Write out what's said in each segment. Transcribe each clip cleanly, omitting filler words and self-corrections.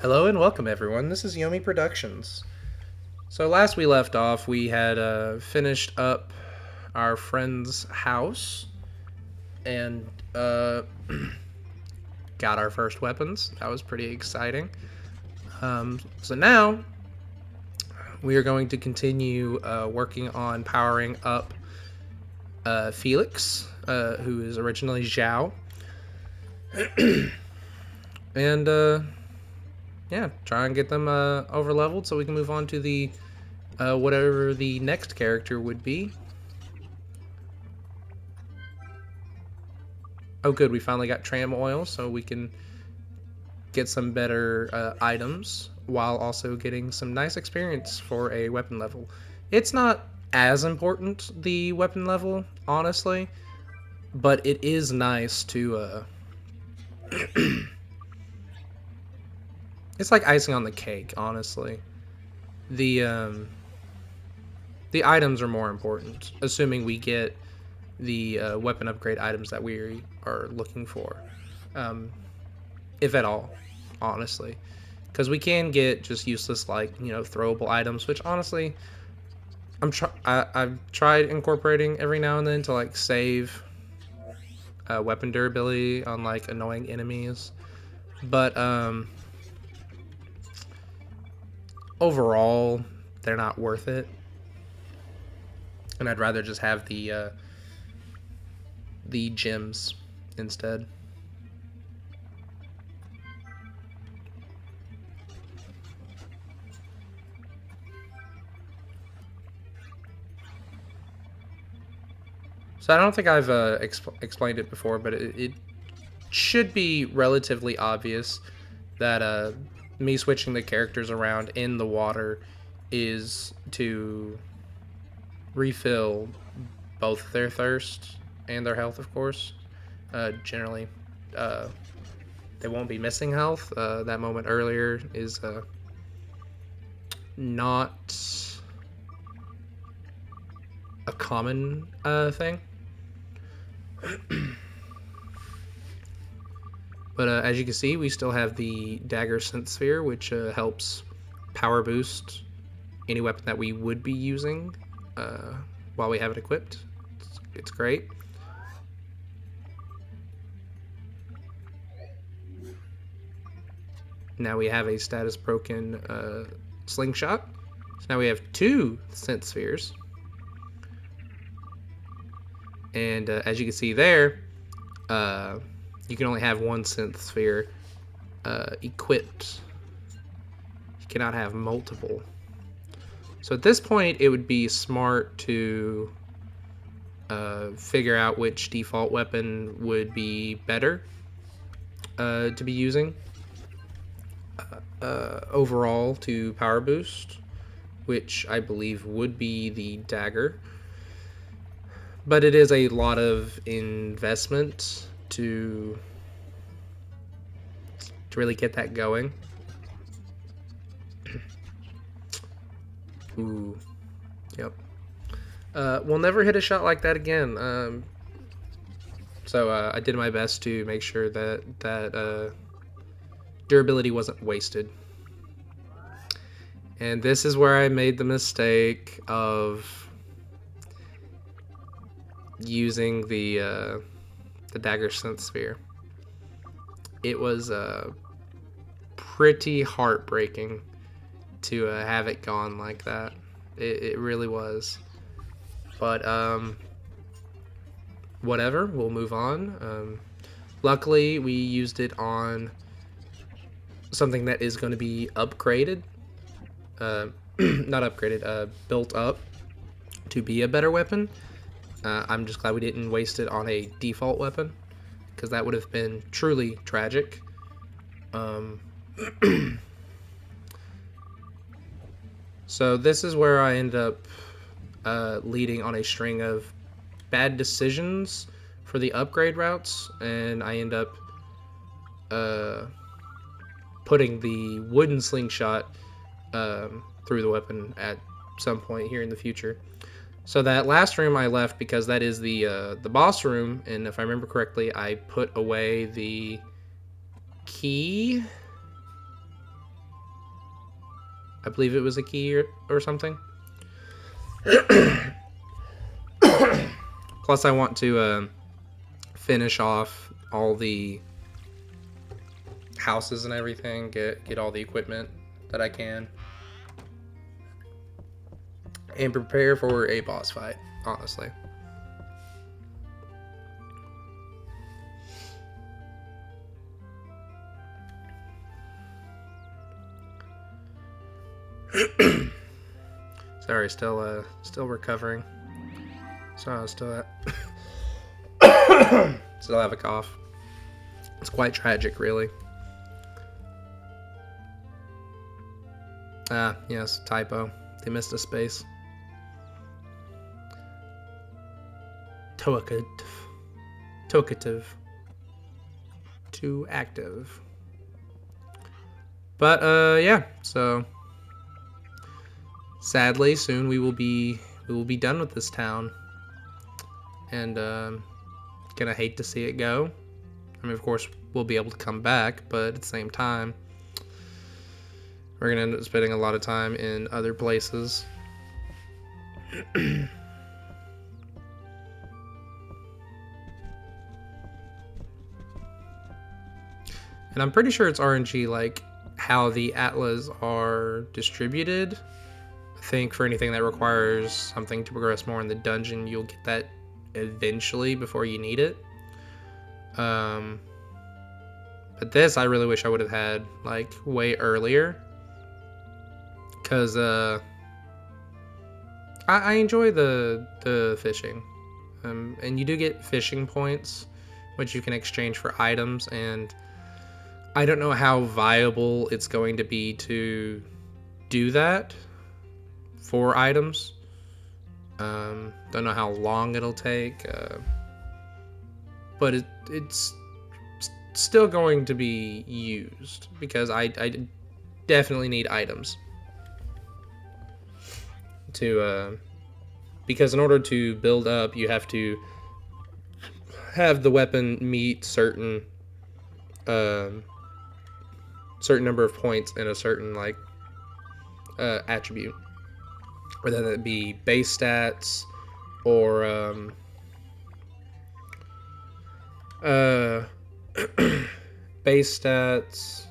Hello and welcome, everyone. This is Yomi Productions. So, last we left off, we had finished up our friend's house and got our first weapons. That was pretty exciting. So, now we are going to continue working on powering up Felix, who is originally Zhao. And yeah, try and get them over leveled so we can move on to the whatever the next character would be. Oh, good, we finally got tram oil, so we can get some better items while also getting some nice experience for a weapon level. It's not as important, the weapon level, honestly, but it is nice to it's like icing on the cake, honestly. The the items are more important, assuming we get the weapon upgrade items that we are looking for, um, if at all, honestly. Because we can get just useless, like, throwable items, which honestly, I've tried incorporating every now and then to like save weapon durability on like annoying enemies, but overall, they're not worth it, and I'd rather just have the gems instead. So I don't think I've explained it before, but it should be relatively obvious that me switching the characters around in the water is to refill both their thirst and their health, of course. Generally, uh, they won't be missing health. That moment earlier is not a common thing. But as you can see, we still have the dagger synth sphere, which helps power boost any weapon that we would be using while we have it equipped. It's great. Now we have a status broken slingshot. So now we have two synth spheres. And as you can see there, you can only have one synth sphere equipped. You cannot have multiple. So at this point, it would be smart to figure out which default weapon would be better to be using overall to power boost, which I believe would be the dagger. But it is a lot of investment to really get that going. Ooh, yep. We'll never hit a shot like that again. So I did my best to make sure that durability wasn't wasted. And this is where I made the mistake of using the dagger synth sphere. It was pretty heartbreaking to have it gone like that. It really was. But whatever, we'll move on. Luckily, we used it on something that is going to be upgraded. Not upgraded, built up to be a better weapon. I'm just glad we didn't waste it on a default weapon, because that would have been truly tragic. So this is where I end up leading on a string of bad decisions for the upgrade routes, and I end up putting the wooden slingshot through the weapon at some point here in the future. So that last room I left because that is the boss room, and if I remember correctly, I put away the key I believe it was a key or something. Plus, I want to finish off all the houses and everything, get all the equipment that I can, and prepare for a boss fight, honestly. Sorry, still recovering. Sorry, I still have a cough. It's quite tragic, really. Ah, yes, typo. They missed a space. Tocative. Too active. But, yeah, so sadly, soon we will be done with this town. And, gonna hate to see it go. I mean, of course, we'll be able to come back, but at the same time, we're gonna end up spending a lot of time in other places. And I'm pretty sure it's RNG, like, how the Atlas are distributed. I think for anything that requires something to progress more in the dungeon, you'll get that eventually before you need it. But this, I really wish I would have had, like, way earlier. Because, I enjoy the fishing. And you do get fishing points, which you can exchange for items, and I don't know how viable it's going to be to do that for items. Don't know how long it'll take, but it's still going to be used because I definitely need items to because in order to build up, you have to have the weapon meet certain number of points in a certain, like, attribute, whether that be base stats or base stats,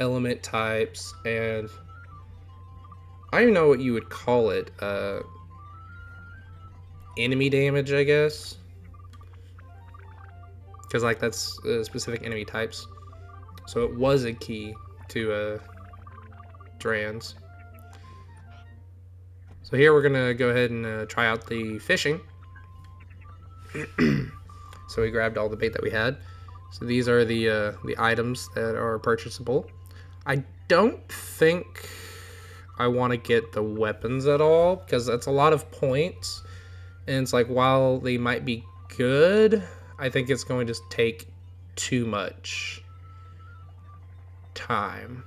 element types, and I don't even know what you would call it. Enemy damage, I guess, because, like, that's specific enemy types. So it was a key to Dran's. So here we're gonna go ahead and try out the fishing. So we grabbed all the bait that we had. So these are the items that are purchasable. I don't think I want to get the weapons at all because that's a lot of points, and it's like, while they might be good, I think it's going to take too much time.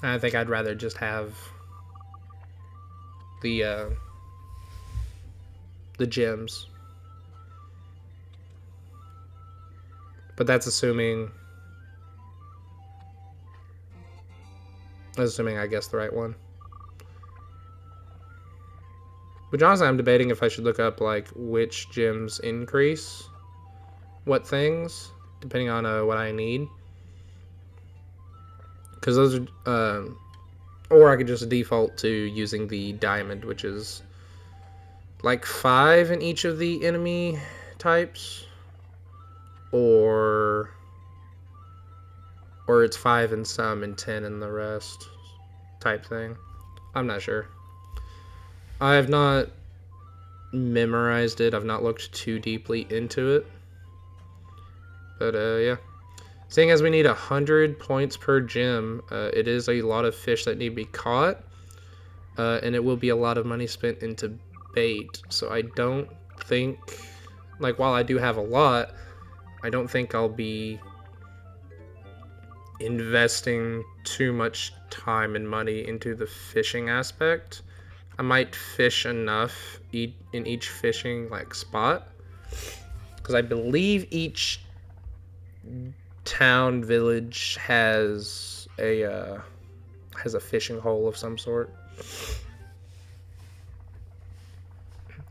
I think I'd rather just have the gems. But that's assuming I guess the right one. Which, honestly, I'm debating if I should look up, like, which gems increase what things, depending on what I need. Because those are, or I could just default to using the diamond, which is like 5 in each of the enemy types, or it's 5 in some and 10 in the rest type thing. I'm not sure. I have not memorized it. I've not looked too deeply into it. But yeah. Seeing as we need 100 points per gem, it is a lot of fish that need to be caught. And it will be a lot of money spent into bait. So I don't think, like, while I do have a lot, I don't think I'll be investing too much time and money into the fishing aspect. I might fish enough in each fishing, like, spot, because I believe each town, village has a has a fishing hole of some sort.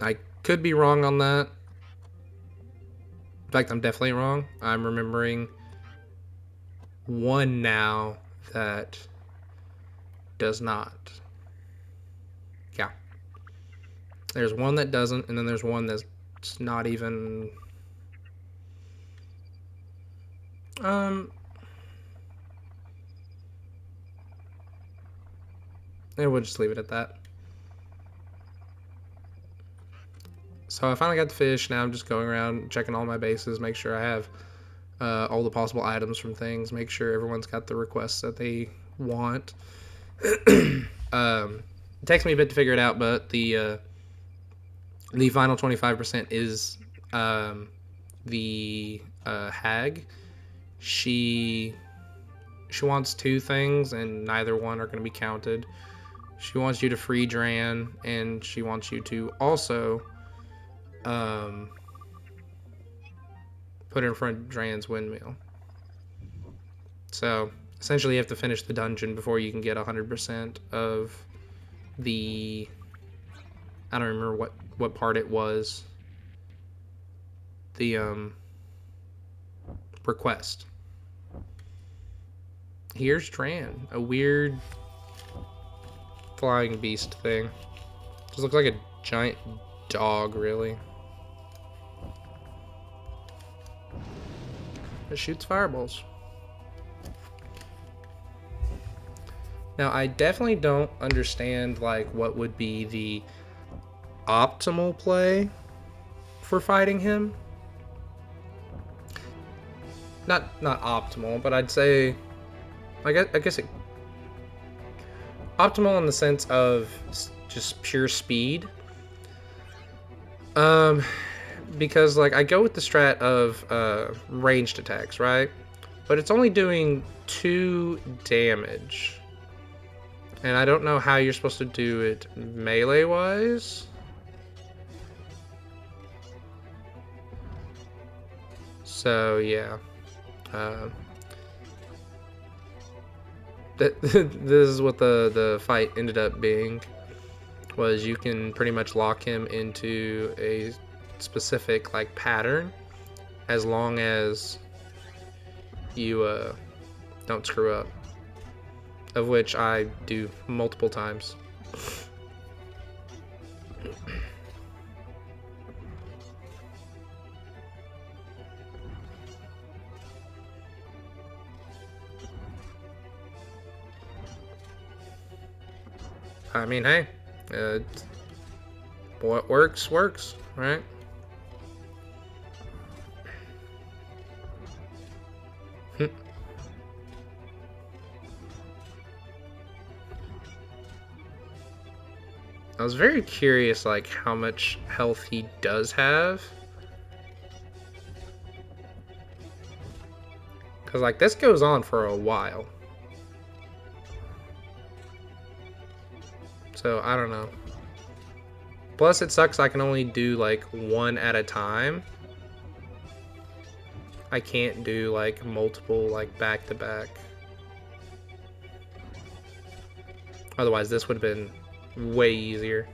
I could be wrong on that. In fact, I'm definitely wrong. I'm remembering one now that does not. Yeah. There's one that doesn't, and then there's one that's not even... And we'll just leave it at that. So I finally got the fish. Now I'm just going around checking all my bases, make sure I have all the possible items from things, make sure everyone's got the requests that they want. It takes me a bit to figure it out, but the final 25% is the hag. She wants two things, and neither one are going to be counted. She wants you to free Dran, and she wants you to also put in front of Dran's windmill. So essentially you have to finish the dungeon before you can get 100% of the... I don't remember what part it was. The request. Here's Dran, a weird flying beast thing. Just looks like a giant dog, really. It shoots fireballs. Now, I definitely don't understand, like, what would be the optimal play for fighting him. Not optimal, but I'd say, I guess it... optimal in the sense of just pure speed. Because, like, I go with the strat of ranged attacks, right? But it's only doing 2 damage. And I don't know how you're supposed to do it melee-wise. So, yeah. This is what the fight ended up being. Was you can pretty much lock him into a specific, like, pattern. As long as you don't screw up. Of which I do multiple times. I mean, hey, what works, right? I was very curious, like, how much health he does have. Because, like, this goes on for a while. So, I don't know. Plus, it sucks I can only do, like, 1 at a time. I can't do, like, multiple, like, back-to-back. Otherwise, this would have been way easier.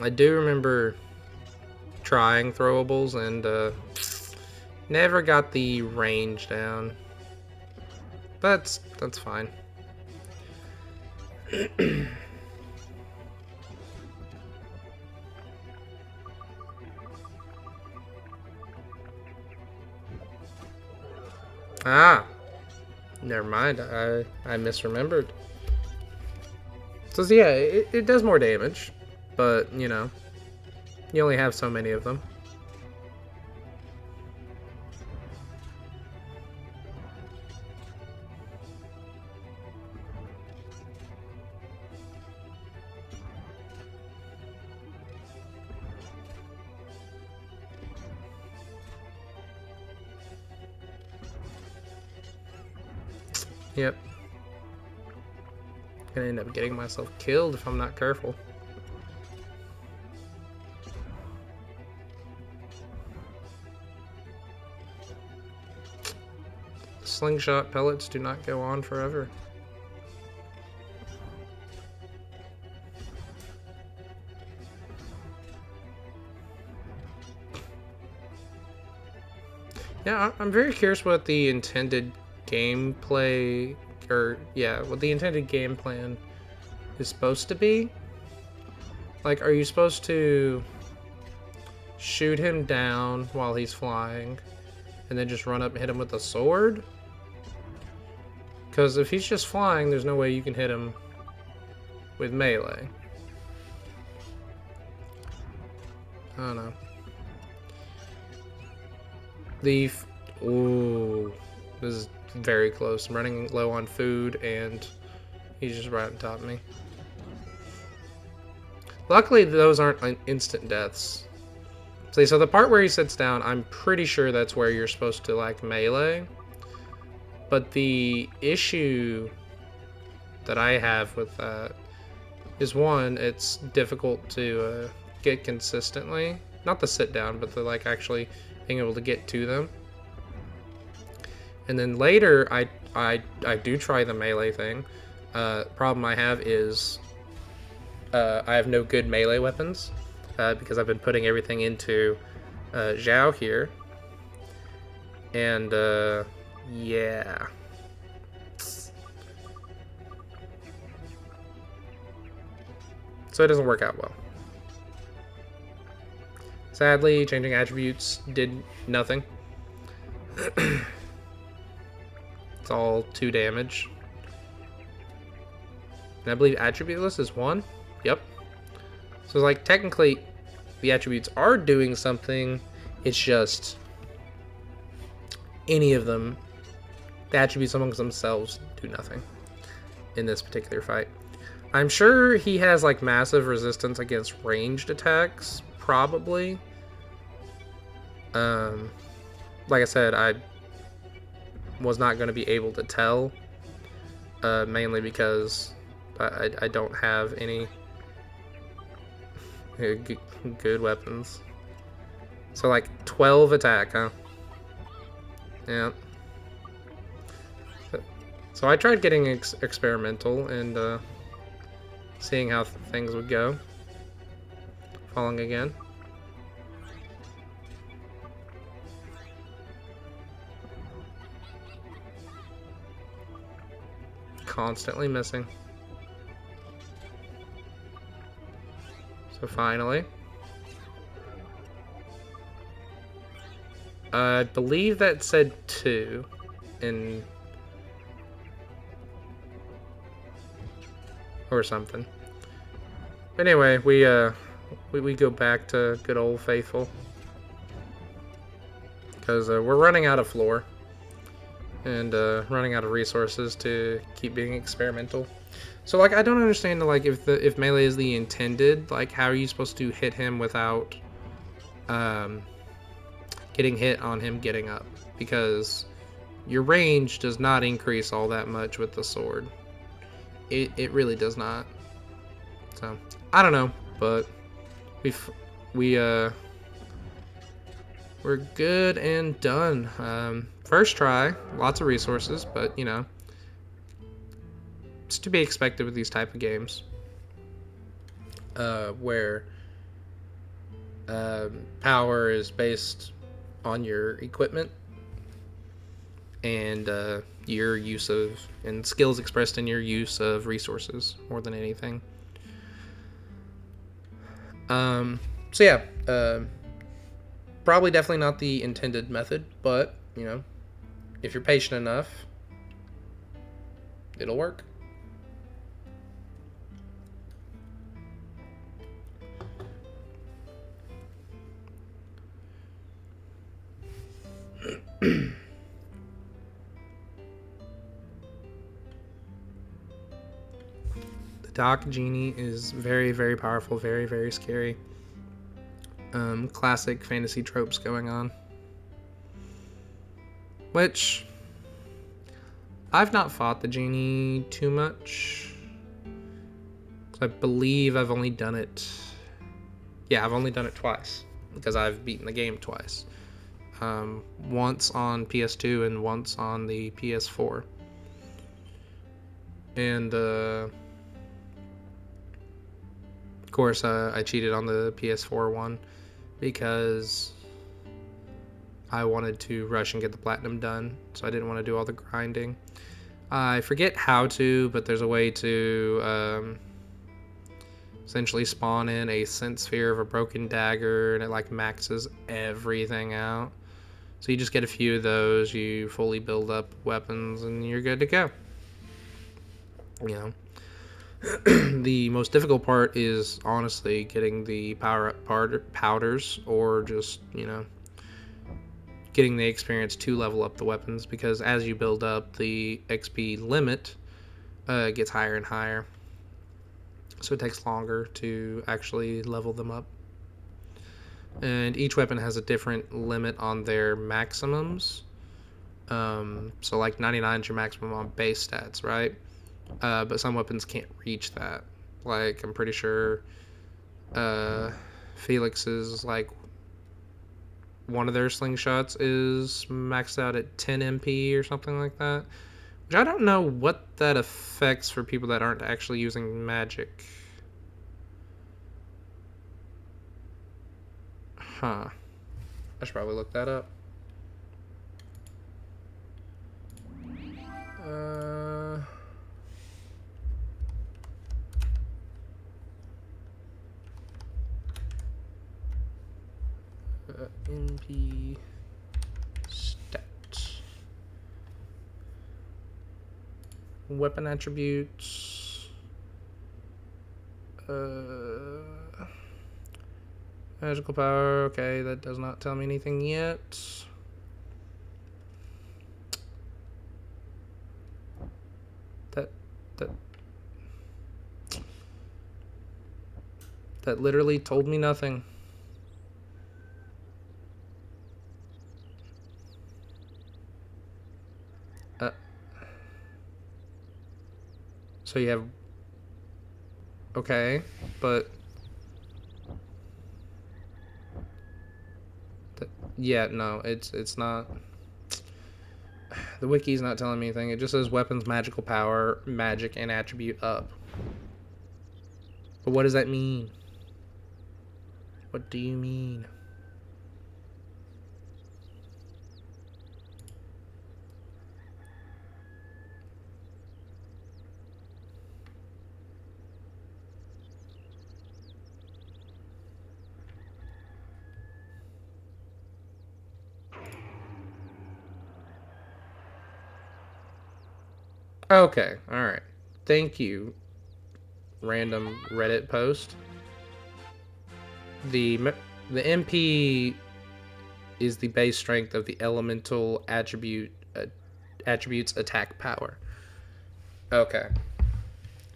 I do remember trying throwables and never got the range down. That's fine. Ah, never mind. I misremembered. So yeah, it does more damage, but you know, you only have so many of them. Yep. Gonna end up getting myself killed if I'm not careful. slingshot pellets do not go on forever. Yeah, I'm very curious what the intended gameplay, what the intended game plan is supposed to be. Like, are you supposed to shoot him down while he's flying and then just run up and hit him with a sword? Because if he's just flying, there's no way you can hit him with melee. I don't know. Ooh, this is very close. I'm running low on food and he's just right on top of me. Luckily, those aren't instant deaths. See, so the part where he sits down, I'm pretty sure that's where you're supposed to, like, melee. But the issue that I have with that is, one, it's difficult to get consistently. Not the sit down, but the, like, actually being able to get to them. And then later, I do try the melee thing. Problem I have is I have no good melee weapons because I've been putting everything into Zhao here. And yeah. So it doesn't work out well. Sadly, changing attributes did nothing. It's all 2 damage. And I believe attributeless is 1. Yep. So, like, technically, the attributes are doing something. It's just any of them, the attributes amongst themselves do nothing in this particular fight. I'm sure he has, like, massive resistance against ranged attacks, probably. Like I said, I was not going to be able to tell, mainly because I don't have any good weapons. So, like, 12 attack, huh? Yeah. So I tried getting experimental and seeing how things would go. Falling again. Constantly missing. So finally. I believe that said 2 in... or something. But anyway, we go back to good old faithful. Because we're running out of floor. And running out of resources to keep being experimental. So, like, I don't understand, like, if melee is the intended, like, how are you supposed to hit him without getting hit on him getting up? Because your range does not increase all that much with the sword. It really does not. So, I don't know, but we're good and done. First try, lots of resources, but, you know, it's to be expected with these type of games. Where power is based on your equipment and your use of, and skills expressed in your use of resources more than anything. So yeah, probably definitely not the intended method, but, you know, if you're patient enough, it'll work. The Doc Genie is very, very powerful, very, very scary. Classic fantasy tropes going on. Which, I've not fought the Genie too much. I believe I've only done it... Yeah, I've only done it twice. Because I've beaten the game twice. once on PS2 and once on the PS4. And of course, I cheated on the PS4 one because I wanted to rush and get the platinum done, so I didn't want to do all the grinding. I forget how to, but there's a way to essentially spawn in a scent sphere of a broken dagger, and it like maxes everything out. So you just get a few of those, you fully build up weapons, and you're good to go. You know, the most difficult part is honestly getting the power up powders, or just, you know, getting the experience to level up the weapons, because as you build up, the XP limit gets higher and higher. So it takes longer to actually level them up. And each weapon has a different limit on their maximums. So like 99 is your maximum on base stats, right? But some weapons can't reach that. Like, I'm pretty sure Felix's, like, one of their slingshots is maxed out at 10 MP or something like that. Which I don't know what that affects for people that aren't actually using magic. Huh. I should probably look that up. MP stats. Weapon attributes. Magical power. Okay, that does not tell me anything yet. That literally told me nothing. So you have... Okay, but... Yeah, no, it's not... The wiki's not telling me anything. It just says weapons, magical power, magic, and attribute up. But what does that mean? What do you mean? Okay, alright. Thank you, random Reddit post. The MP is the base strength of the elemental attributes attack power. Okay.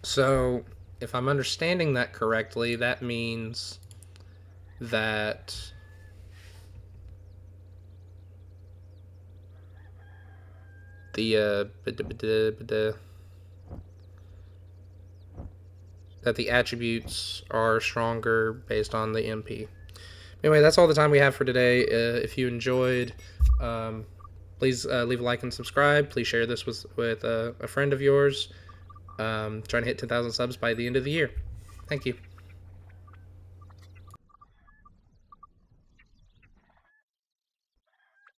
So, if I'm understanding that correctly, that means that the that the attributes are stronger based on the MP. Anyway, that's all the time we have for today. If you enjoyed, please leave a like and subscribe. Please share this with a friend of yours. Trying to hit 10,000 subs by the end of the year. Thank you.